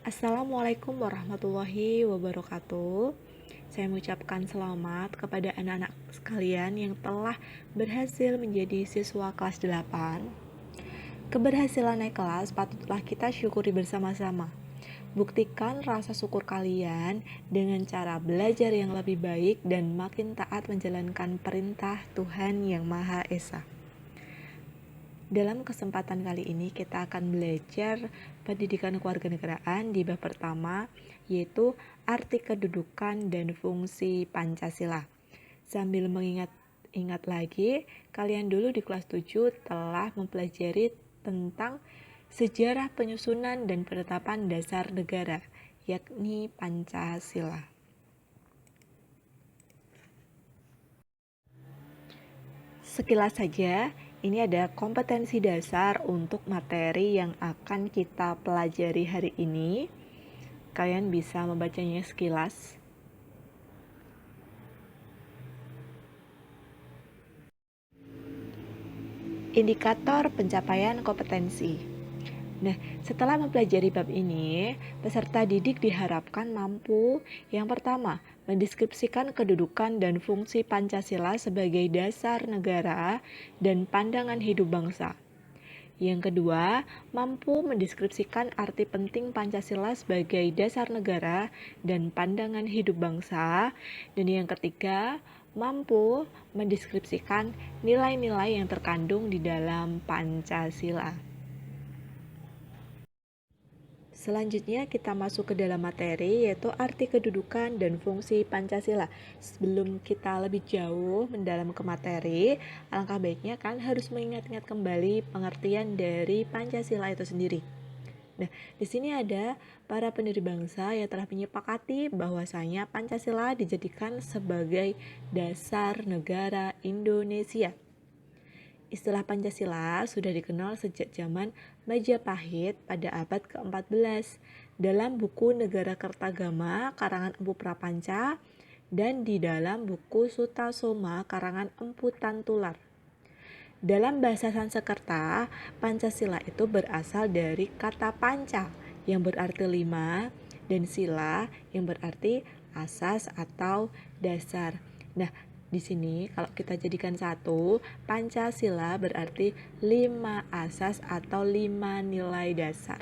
Assalamualaikum warahmatullahi wabarakatuh. Saya mengucapkan selamat kepada anak-anak sekalian yang telah berhasil menjadi siswa kelas 8. Keberhasilan naik kelas patutlah kita syukuri bersama-sama. Buktikan rasa syukur kalian dengan cara belajar yang lebih baik dan makin taat menjalankan perintah Tuhan Yang Maha Esa. Dalam kesempatan kali ini kita akan belajar pendidikan kewarganegaraan di bab pertama, yaitu arti kedudukan dan fungsi Pancasila. Sambil mengingat lagi, kalian dulu di kelas 7 telah mempelajari tentang sejarah penyusunan dan penetapan dasar negara, yakni Pancasila. Sekilas saja, ini ada kompetensi dasar untuk materi yang akan kita pelajari hari ini. Kalian bisa membacanya sekilas. Indikator pencapaian kompetensi. Nah, setelah mempelajari bab ini, peserta didik diharapkan mampu yang pertama, mendeskripsikan kedudukan dan fungsi Pancasila sebagai dasar negara dan pandangan hidup bangsa. Yang kedua, mampu mendeskripsikan arti penting Pancasila sebagai dasar negara dan pandangan hidup bangsa. Dan yang ketiga, mampu mendeskripsikan nilai-nilai yang terkandung di dalam Pancasila. Selanjutnya kita masuk ke dalam materi, yaitu arti kedudukan dan fungsi Pancasila. Sebelum kita lebih jauh mendalam ke materi, alangkah baiknya kan harus mengingat-ingat kembali pengertian dari Pancasila itu sendiri. Nah, di sini ada para pendiri bangsa yang telah menyepakati bahwasanya Pancasila dijadikan sebagai dasar negara Indonesia. Istilah Pancasila sudah dikenal sejak zaman Majapahit pada abad ke-14 dalam buku Negara Kertagama karangan Empu Prapanca dan di dalam buku Sutasoma karangan Empu Tantular. Dalam bahasa Sanskerta, Pancasila itu berasal dari kata panca yang berarti 5 dan sila yang berarti asas atau dasar. Nah, di sini kalau kita jadikan satu, Pancasila berarti 5 asas atau 5 nilai dasar.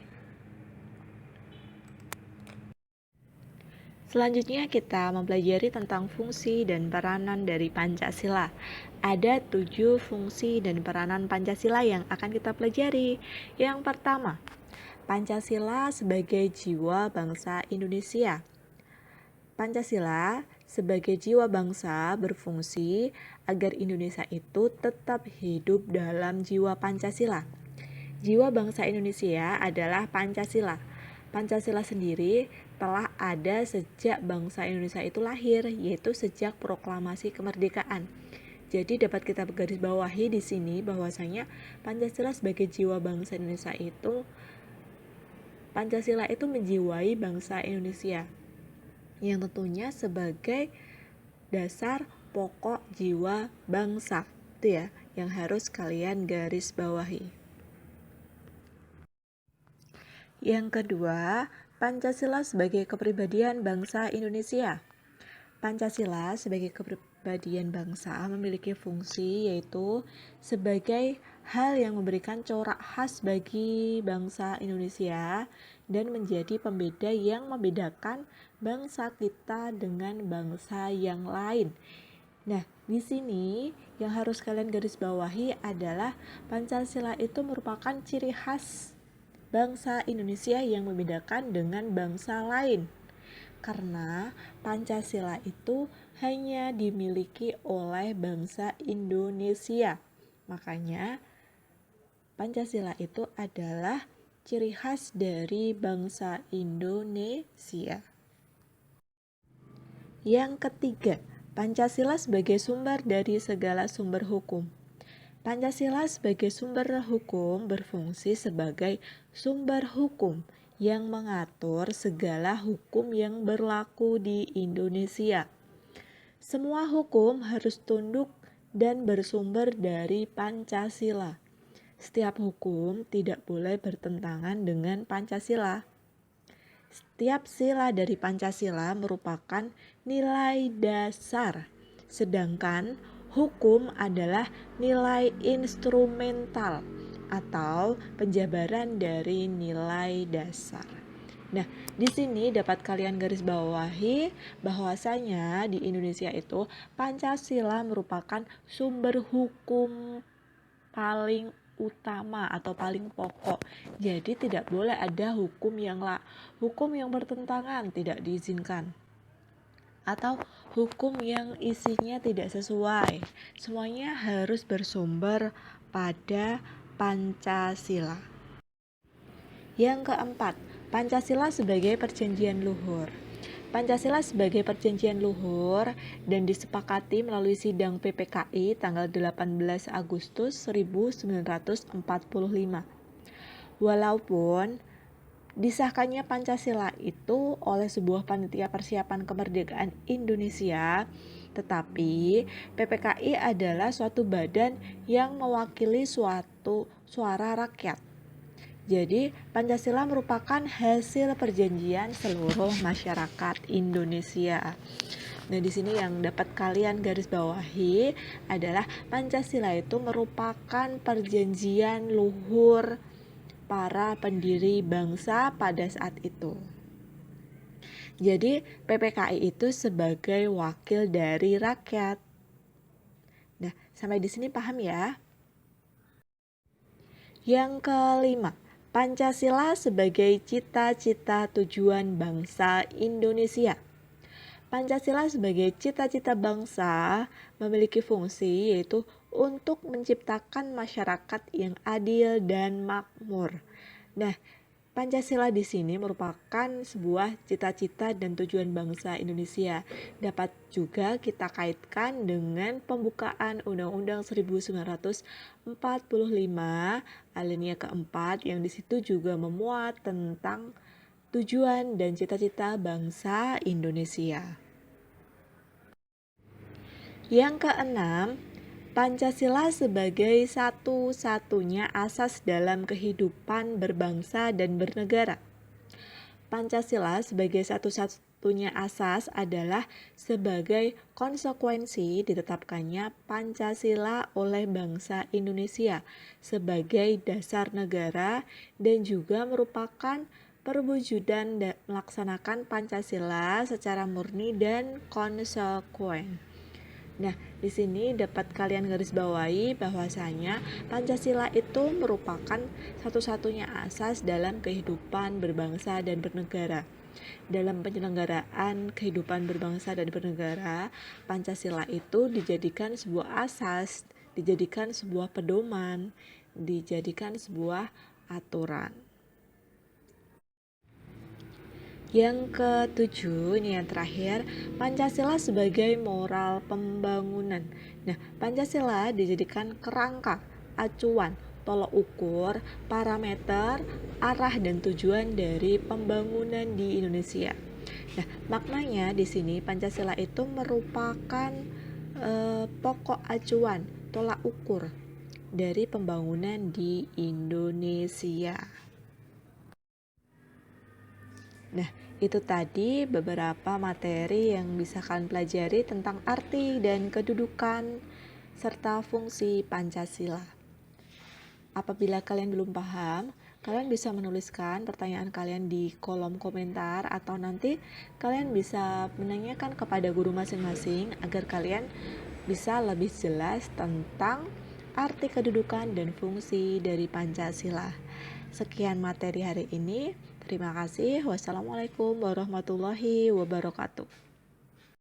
Selanjutnya kita mempelajari tentang fungsi dan peranan dari Pancasila. Ada 7 fungsi dan peranan Pancasila yang akan kita pelajari. Yang pertama, Pancasila sebagai jiwa bangsa Indonesia. Pancasila sebagai jiwa bangsa berfungsi agar Indonesia itu tetap hidup dalam jiwa Pancasila. Jiwa bangsa Indonesia adalah Pancasila. Pancasila sendiri telah ada sejak bangsa Indonesia itu lahir, yaitu sejak proklamasi kemerdekaan. Jadi dapat kita garis bawahi di sini bahwasanya Pancasila sebagai jiwa bangsa Indonesia itu, Pancasila itu menjiwai bangsa Indonesia, yang tentunya sebagai dasar pokok jiwa bangsa. Itu ya, yang harus kalian garis bawahi. Yang kedua, Pancasila sebagai kepribadian bangsa Indonesia. Pancasila sebagai kepribadian bangsa memiliki fungsi yaitu sebagai hal yang memberikan corak khas bagi bangsa Indonesia dan menjadi pembeda yang membedakan bangsa kita dengan bangsa yang lain. Nah, di sini yang harus kalian garis bawahi adalah Pancasila itu merupakan ciri khas bangsa Indonesia yang membedakan dengan bangsa lain. Karena Pancasila itu hanya dimiliki oleh bangsa Indonesia. Makanya Pancasila itu adalah ciri khas dari bangsa Indonesia. Yang ketiga, Pancasila sebagai sumber dari segala sumber hukum. Pancasila sebagai sumber hukum berfungsi sebagai sumber hukum yang mengatur segala hukum yang berlaku di Indonesia. Semua hukum harus tunduk dan bersumber dari Pancasila. Setiap hukum tidak boleh bertentangan dengan Pancasila. Setiap sila dari Pancasila merupakan nilai dasar, sedangkan hukum adalah nilai instrumental atau penjabaran dari nilai dasar. Nah, di sini dapat kalian garis bawahi bahwasanya di Indonesia itu Pancasila merupakan sumber hukum paling utama atau paling pokok. Jadi tidak boleh ada hukum yang bertentangan, tidak diizinkan. Atau hukum yang isinya tidak sesuai. Semuanya harus bersumber pada Pancasila. Yang keempat, Pancasila sebagai perjanjian luhur. Pancasila sebagai perjanjian luhur dan disepakati melalui sidang PPKI tanggal 18 Agustus 1945. Walaupun disahkannya Pancasila itu oleh sebuah panitia persiapan kemerdekaan Indonesia, tetapi PPKI adalah suatu badan yang mewakili suatu suara rakyat. Jadi, Pancasila merupakan hasil perjanjian seluruh masyarakat Indonesia. Nah, di sini yang dapat kalian garis bawahi adalah Pancasila itu merupakan perjanjian luhur para pendiri bangsa pada saat itu. Jadi, PPKI itu sebagai wakil dari rakyat. Nah, sampai di sini paham ya? Yang kelima, Pancasila sebagai cita-cita tujuan bangsa Indonesia. Pancasila sebagai cita-cita bangsa memiliki fungsi yaitu untuk menciptakan masyarakat yang adil dan makmur. Nah, Pancasila di sini merupakan sebuah cita-cita dan tujuan bangsa Indonesia. Dapat juga kita kaitkan dengan pembukaan Undang-Undang 1945 alinea keempat yang di situ juga memuat tentang tujuan dan cita-cita bangsa Indonesia. Yang keenam, Pancasila sebagai satu-satunya asas dalam kehidupan berbangsa dan bernegara. Pancasila sebagai satu-satunya asas adalah sebagai konsekuensi ditetapkannya Pancasila oleh bangsa Indonesia sebagai dasar negara dan juga merupakan perwujudan melaksanakan Pancasila secara murni dan konsekuen. Nah, di sini dapat kalian garis bawahi bahwasanya Pancasila itu merupakan satu-satunya asas dalam kehidupan berbangsa dan bernegara. Dalam penyelenggaraan kehidupan berbangsa dan bernegara, Pancasila itu dijadikan sebuah asas, dijadikan sebuah pedoman, dijadikan sebuah aturan. Yang ketujuh, ini yang terakhir, Pancasila sebagai moral pembangunan. Nah, Pancasila dijadikan kerangka, acuan, tolok ukur, parameter, arah dan tujuan dari pembangunan di Indonesia. Nah, maknanya di sini Pancasila itu merupakan pokok acuan, tolak ukur dari pembangunan di Indonesia. Nah, itu tadi beberapa materi yang bisa kalian pelajari tentang arti dan kedudukan serta fungsi Pancasila. Apabila kalian belum paham, kalian bisa menuliskan pertanyaan kalian di kolom komentar atau nanti kalian bisa menanyakan kepada guru masing-masing agar kalian bisa lebih jelas tentang arti kedudukan dan fungsi dari Pancasila. Sekian materi hari ini. Terima kasih. Wassalamualaikum warahmatullahi wabarakatuh.